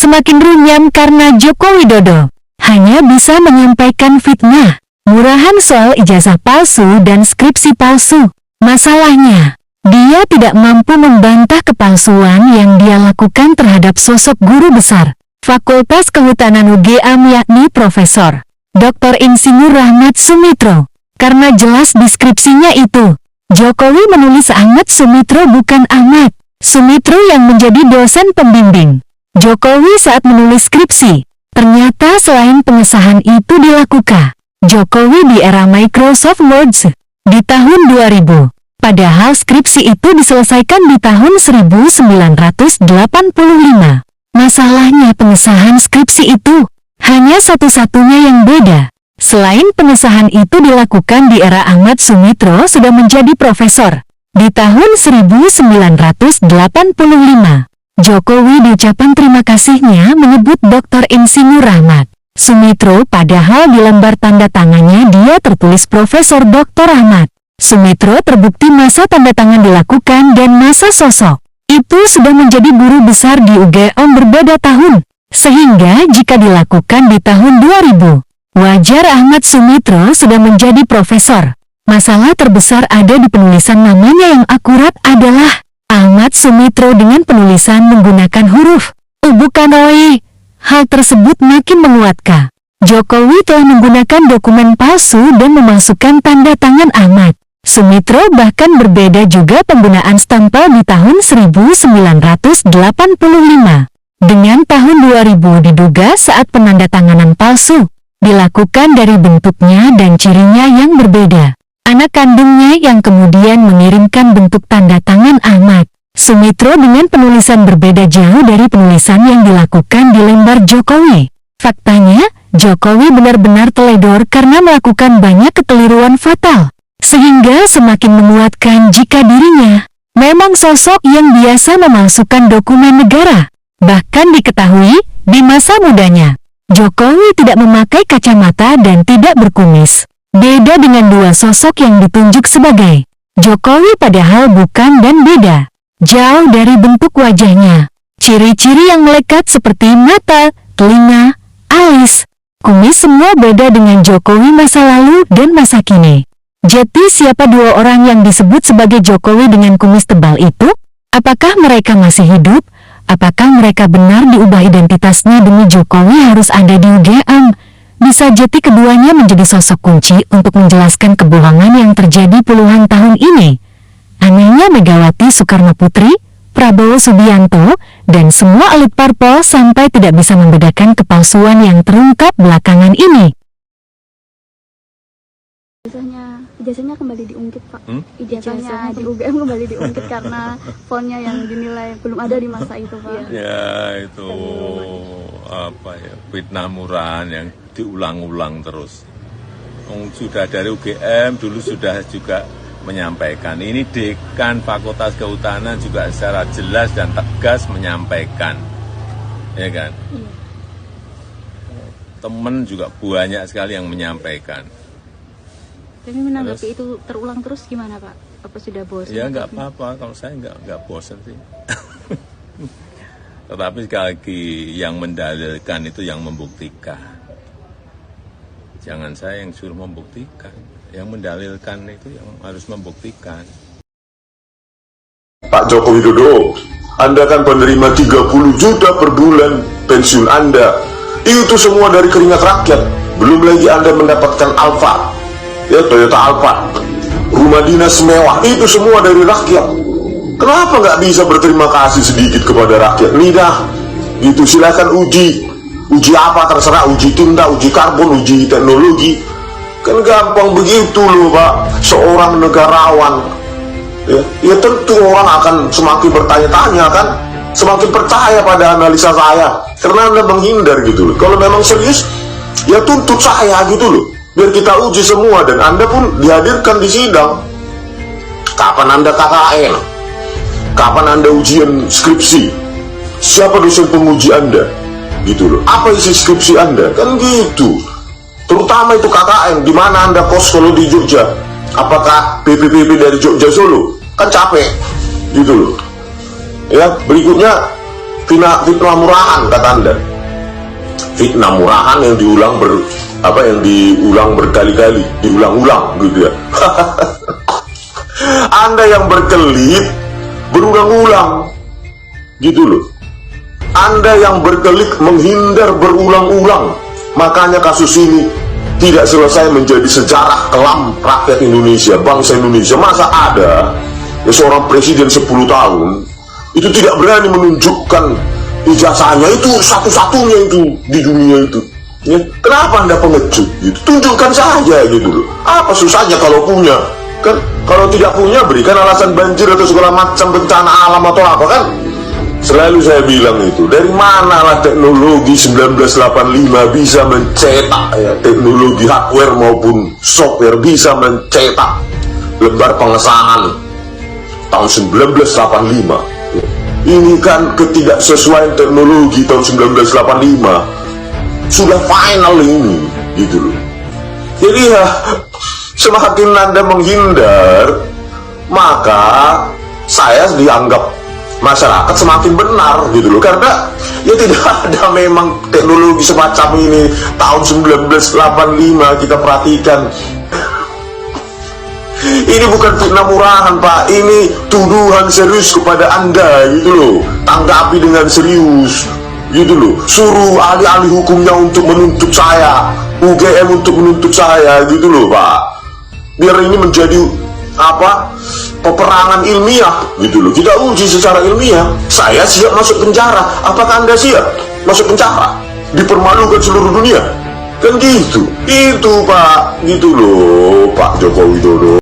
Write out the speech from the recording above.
semakin runyam karena Joko Widodo hanya bisa menyampaikan fitnah, murahan soal ijazah palsu dan skripsi palsu. Masalahnya, dia tidak mampu membantah kepalsuan yang dia lakukan terhadap sosok guru besar Fakultas Kehutanan UGM yakni Profesor Dr. Insinyur Rahmat Sumitro. Karena jelas di skripsinya itu, Jokowi menulis Ahmad Sumitro bukan Ahmad Sumitro yang menjadi dosen pembimbing Jokowi saat menulis skripsi. Ternyata selain pengesahan itu dilakukan Jokowi di era Microsoft Word di tahun 2000. Padahal skripsi itu diselesaikan di tahun 1985. Masalahnya pengesahan skripsi itu hanya satu-satunya yang beda. Selain pengesahan itu dilakukan di era Ahmad Sumitro sudah menjadi profesor. Di tahun 1985, Jokowi di ucapan terima kasihnya menyebut Dr. Insinyur Rahmat Sumitro, padahal di lembar tanda tangannya dia tertulis Profesor Dr. Rahmat Sumitro. Terbukti masa tanda tangan dilakukan dan masa sosok itu sudah menjadi guru besar di UGM berbeda tahun. Sehingga jika dilakukan di tahun 2000, wajar Ahmad Sumitro sudah menjadi profesor. Masalah terbesar ada di penulisan namanya yang akurat adalah Ahmad Sumitro dengan penulisan menggunakan huruf U bukan OI. Hal tersebut makin menguatkan Jokowi telah menggunakan dokumen palsu dan memasukkan tanda tangan Ahmad Sumitro. Bahkan berbeda juga penggunaan stempel di tahun 1985 dengan tahun 2000 diduga saat penandatanganan palsu dilakukan dari bentuknya dan cirinya yang berbeda. Anak kandungnya yang kemudian mengirimkan bentuk tanda tangan Ahmad Sumitro dengan penulisan berbeda jauh dari penulisan yang dilakukan di lembar Jokowi. Faktanya, Jokowi benar-benar teledor karena melakukan banyak kekeliruan fatal, sehingga semakin menguatkan jika dirinya memang sosok yang biasa memalsukan dokumen negara. Bahkan diketahui, di masa mudanya, Jokowi tidak memakai kacamata dan tidak berkumis. Beda dengan dua sosok yang ditunjuk sebagai Jokowi padahal bukan dan beda jauh dari bentuk wajahnya. Ciri-ciri yang melekat seperti mata, telinga, alis, kumis semua beda dengan Jokowi masa lalu dan masa kini. Jadi siapa dua orang yang disebut sebagai Jokowi dengan kumis tebal itu? Apakah mereka masih hidup? Apakah mereka benar diubah identitasnya demi Jokowi harus ada di UGM? Bisa jadi keduanya menjadi sosok kunci untuk menjelaskan kebohongan yang terjadi puluhan tahun ini. Anehnya Megawati Soekarno Putri, Prabowo Subianto, dan semua elit parpol sampai tidak bisa membedakan kepalsuan yang terungkap belakangan ini. Ijazahnya kembali diungkit, Pak. Ijazahnya di UGM kembali diungkit karena fontnya yang dinilai belum ada di masa itu, Pak. Ya itu apa ya, fitnah murahan yang diulang-ulang terus. Sudah dari UGM dulu sudah juga menyampaikan. Ini Dekan Fakultas Kehutanan juga secara jelas dan tegas menyampaikan, ya kan? Iya. Teman juga banyak sekali yang menyampaikan. Tapi menanggapi itu terulang terus gimana, Pak? Apa sudah bosan? Ya nggak apa-apa, kalau saya nggak bosan sih. Tetapi sekali lagi yang mendalilkan itu yang membuktikan. Jangan saya yang suruh membuktikan. Yang mendalilkan itu yang harus membuktikan. Pak Joko Widodo, Anda kan penerima 30 juta per bulan pensiun Anda. Itu semua dari keringat rakyat. Belum lagi Anda mendapatkan Alfa, ya Toyota Alfa, rumah dinas mewah, itu semua dari rakyat. Kenapa nggak bisa berterima kasih sedikit kepada rakyat? Nih dah, gitu silakan uji apa terserah, uji tinta, uji karbon, uji teknologi. Kan gampang begitu loh Pak, seorang negarawan. Ya tentu orang akan semakin bertanya-tanya kan, semakin percaya pada analisa saya, karena Anda menghindar gitu loh. Kalau memang serius, ya tuntut saya gitu loh, biar kita uji semua dan Anda pun dihadirkan di sidang. Kapan Anda KKN? Kapan Anda ujian skripsi? Siapa dosen penguji Anda? Gitu loh. Apa isi skripsi Anda? Kan gitu. Terutama itu KKN, di mana Anda kos kalau di Jogja? Apakah PPPP dari Jogja Solo? Kan capek, gitu loh. Ya, berikutnya fitnah murahan kata Anda. Fitnah murahan yang diulang berkali-kali, diulang-ulang gitu ya. Anda yang berkelit berulang-ulang gitu loh. Anda yang berkelit menghindar berulang-ulang. Makanya kasus ini tidak selesai menjadi sejarah kelam rakyat Indonesia, bangsa Indonesia. Masa ada ya, seorang presiden 10 tahun itu tidak berani menunjukkan ijazahnya, itu satu-satunya itu di dunia itu ya. Kenapa Anda pengecut gitu? Tunjukkan saja gitu loh. Apa susahnya kalau punya kan? Kalau tidak punya berikan alasan banjir atau segala macam bencana alam atau apa kan. Selalu saya bilang itu, dari manalah teknologi 1985 bisa mencetak ya, teknologi hardware maupun software bisa mencetak lembar pengesahan tahun 1985 ya. Ini kan ketidaksesuaian teknologi tahun 1985 sudah final ini gitu loh. Jadi ya semakin Anda menghindar, maka saya dianggap masyarakat semakin benar gitu loh. Karena ya tidak ada memang teknologi semacam ini tahun 1985. Kita perhatikan, ini bukan fitnah murahan Pak, ini tuduhan serius kepada Anda gitu loh. Tanggapi dengan serius gitu loh. Suruh ahli-ahli hukumnya untuk menuntut saya, UGM untuk menuntut saya gitu loh Pak. Biar ini menjadi peperangan ilmiah gitu loh. Kita uji secara ilmiah. Saya siap masuk penjara. Apakah Anda siap masuk penjara? Dipermalukan seluruh dunia kan gitu. Itu Pak gitu loh, Pak Joko Widodo.